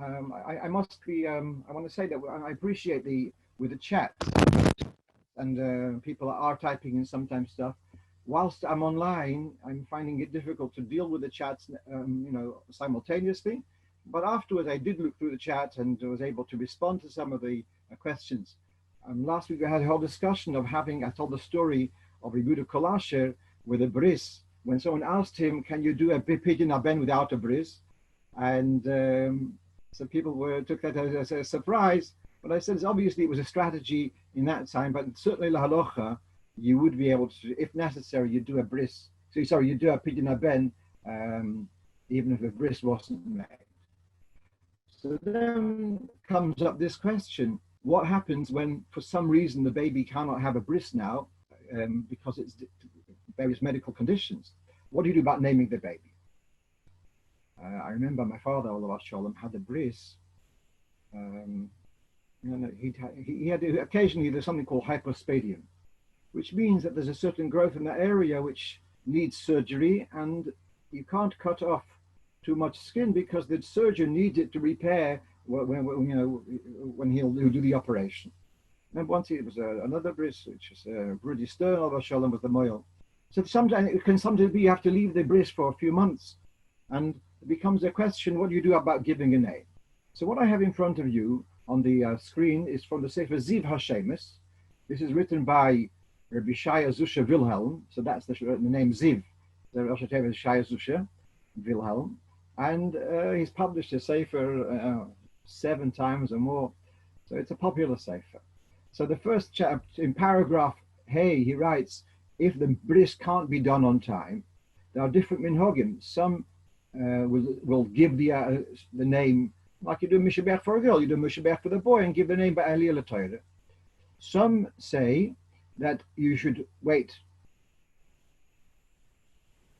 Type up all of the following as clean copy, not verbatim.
I must be, I want to say that I appreciate with the chat, and people are typing in sometimes stuff. Whilst I'm online, I'm finding it difficult to deal with the chats, simultaneously. But afterwards, I did look through the chat and was able to respond to some of the questions. Last week, we had a whole discussion of I told the story of Rebuda Kolasher with a bris. When someone asked him, can you do a pidyon aben without a bris? And so people took that as a surprise. But I said, obviously, it was a strategy in that time, but certainly la halacha, you would be able to, if necessary, you do a bris. You do a pidyon aben, even if a bris wasn't made. So then comes up this question: what happens when, for some reason, the baby cannot have a bris now, because it's various medical conditions? What do you do about naming the baby? I remember my father, Allah Shalom, had a bris. He had occasionally, there's something called hypospadium, which means that there's a certain growth in that area which needs surgery, and you can't cut off too much skin because the surgeon needs it to repair when he'll do the operation. And once it was another bris, which was Brudi Stern, Allah Shalom, was the moil. So sometimes it can be you have to leave the bris for a few months, and it becomes a question: what do you do about giving a name? So what I have in front of you on the screen is from the Sefer Ziv Hashemis. This is written by Rabbi Shaya Zusha Wilhelm. So that's the name Ziv. The Rosh Hashanah is Shaya Zusha Wilhelm, and he's published a Sefer 7 times or more. So it's a popular Sefer. So the first chapter, in paragraph Hey, he writes, if the bris can't be done on time, there are different minhagim. Some will give the name, like you do Mishabech for a girl, you do Mishabech for the boy and give the name by Aliyah Torah. Some say that you should wait.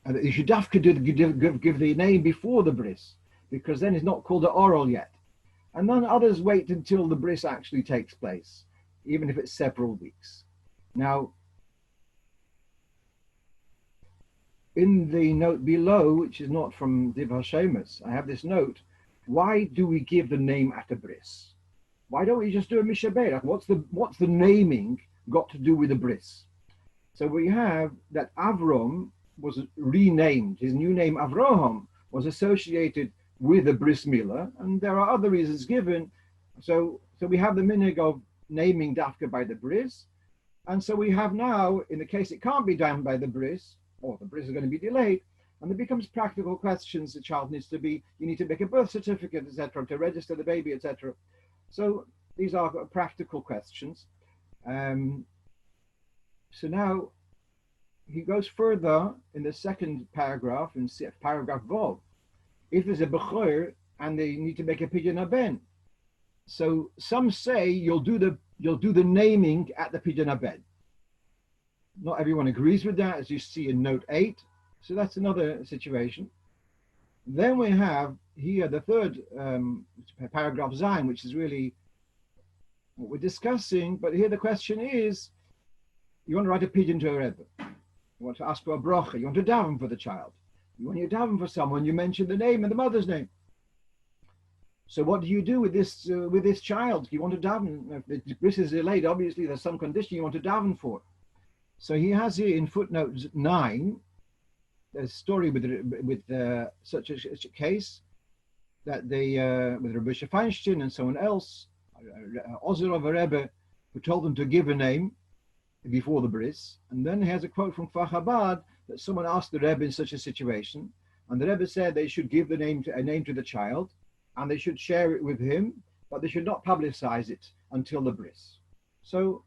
You should give the name before the bris, because then it's not called an oral yet. And then others wait until the bris actually takes place, even if it's several weeks. Now, in the note below, which is not from Div Hashemus, I have this note: why do we give the name at a bris? Why don't we just do a mishaberach? What's the naming got to do with the bris? So we have that Avram was renamed. His new name Avraham was associated with the bris milah, and there are other reasons given. So we have the minhag of naming dafka by the bris, and so we have now, in the case it can't be done by the bris, or the bris is going to be delayed, and there becomes practical questions. The child needs to be, you need to make a birth certificate, etc., to register the baby, etc. So these are practical questions. So now he goes further in the second paragraph, in paragraph Vav. If there's a bechor and they need to make a pidyon aben, so some say you'll do the naming at the pidyon aben. Not everyone agrees with that, as you see in note 8. So that's another situation. Then we have here the third paragraph Zayin, which is really what we're discussing. But here the question is, you want to write a pidyon to a rebbe. You want to ask for a bracha. You want to daven for the child. When you daven for someone, you mention the name and the mother's name. So what do you do with this child? You want to daven. If the bris is delayed, obviously there's some condition you want to daven for. So he has here in footnote 9 a story with such a case that they with Rabbi Feinstein and someone else, Ozer of a Rebbe, who told them to give a name before the bris, and then he has a quote from Kfar Chabad that someone asked the Rebbe in such a situation, and the Rebbe said they should give a name to the child, and they should share it with him, but they should not publicize it until the bris. So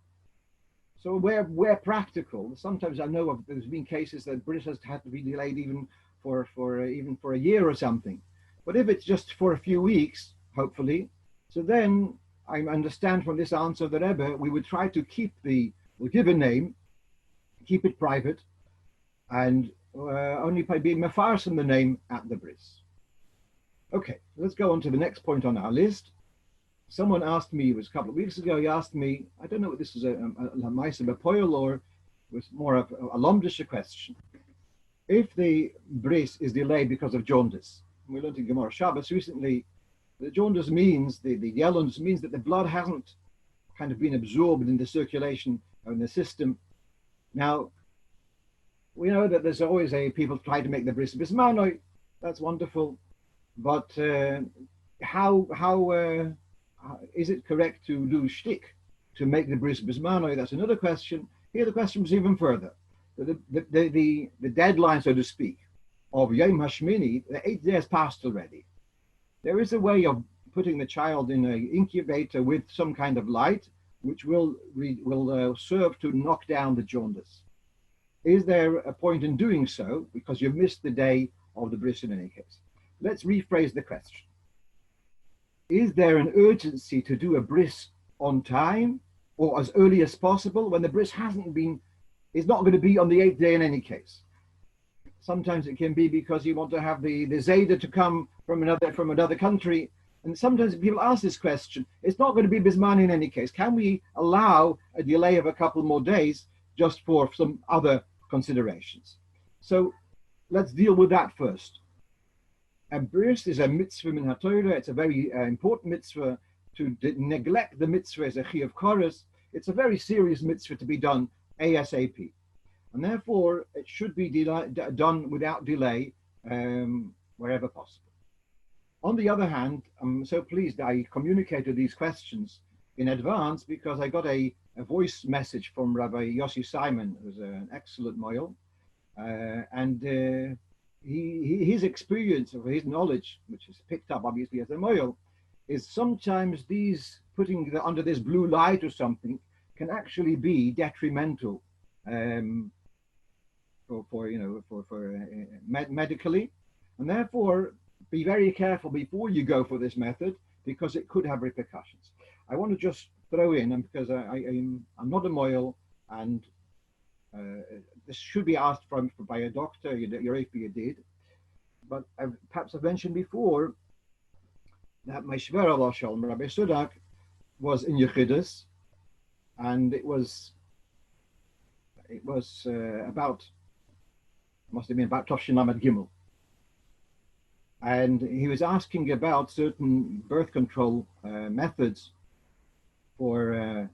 where practical, sometimes I know there's been cases that bris has had to be delayed even for a year or something. But if it's just for a few weeks, hopefully, so then I understand from this answer of the Rebbe, we would try to we'll give a name, keep it private, and only by being mefarsim the name at the bris. Okay, let's go on to the next point on our list. Someone asked me, it was a couple of weeks ago, he asked me, I don't know if this was a Maisa B'Poil or it was more of a Lomdische question. If the bris is delayed because of jaundice, we learned in Gemara Shabbos recently, The jaundice means, the yellowness means that the blood hasn't kind of been absorbed in the circulation or in the system. Now, we know that there's always people try to make the bris bismanoi. That's wonderful. But how is it correct to do shtick to make the bris bismanoi? That's another question. Here the question was even further. The deadline, so to speak, of Yom Hashmini, the 8 days passed already. There is a way of putting the child in an incubator with some kind of light, which will serve to knock down the jaundice. Is there a point in doing so because you missed the day of the bris in any case? Let's rephrase the question. Is there an urgency to do a bris on time or as early as possible when the bris is not going to be on the 8th day in any case? Sometimes it can be because you want to have the Zayda to come from another country. And sometimes people ask this question, it's not going to be Bismani in any case. Can we allow a delay of a couple more days just for some other considerations? So let's deal with that first. A bris is a mitzvah min haTorah. It's a very important mitzvah. To neglect the mitzvah as a chi of chorus, it's a very serious mitzvah to be done ASAP. And therefore, it should be done without delay wherever possible. On the other hand, I'm so pleased I communicated these questions in advance because I got a voice message from Rabbi Yossi Simon, who's an excellent moil. His experience or his knowledge, which is picked up obviously as a moil, is sometimes these putting under this blue light or something can actually be detrimental medically, and therefore be very careful before you go for this method because it could have repercussions. I want to just throw in, and because I'm not a moil, and this should be asked by a doctor, your APA did, but perhaps I've mentioned before that my Shver Allah Shalom, Rabbi Sudak, was in Yechidus, and it was must have been about Toshin Lamed Gimel. And he was asking about certain birth control methods for a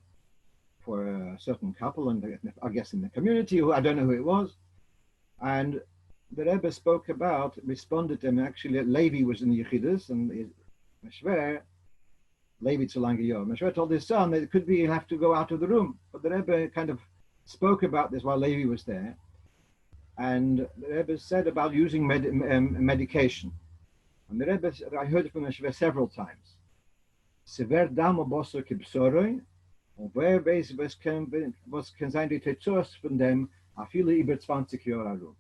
certain couple, and I guess in the community, who I don't know who it was. And the Rebbe responded to him. Actually, Levi was in the Yechidus, and Meshver, Levi Tzulangiyo. Meshver told his son that it could be he'll have to go out of the room. But the Rebbe kind of spoke about this while Levi was there. And the Rebbe said about using medication. And the Rebbe, I heard it from the Shver several times. Sever dam oboso kibsoroi, und wer weiß, was kann sein die Tetzos von dem, a viele über 20 Jahre lang.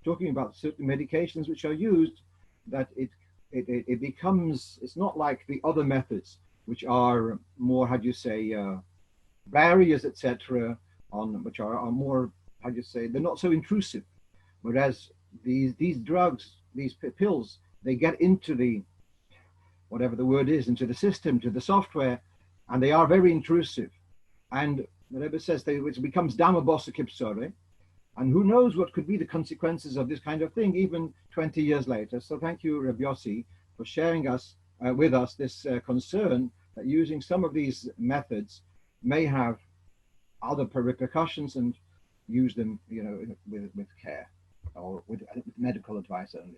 Talking about certain medications which are used, that it becomes, it's not like the other methods, which are more, barriers, etc., which are more, they're not so intrusive. Whereas these drugs, these pills, they get into the, whatever the word is, into the system, to the software, and they are very intrusive. And the Rebbe says it becomes damabosa kipsore, and who knows what could be the consequences of this kind of thing, even 20 years later. So thank you, Rabbi Yossi, for sharing with us this concern that using some of these methods may have other repercussions, and use them, with care or with medical advice only.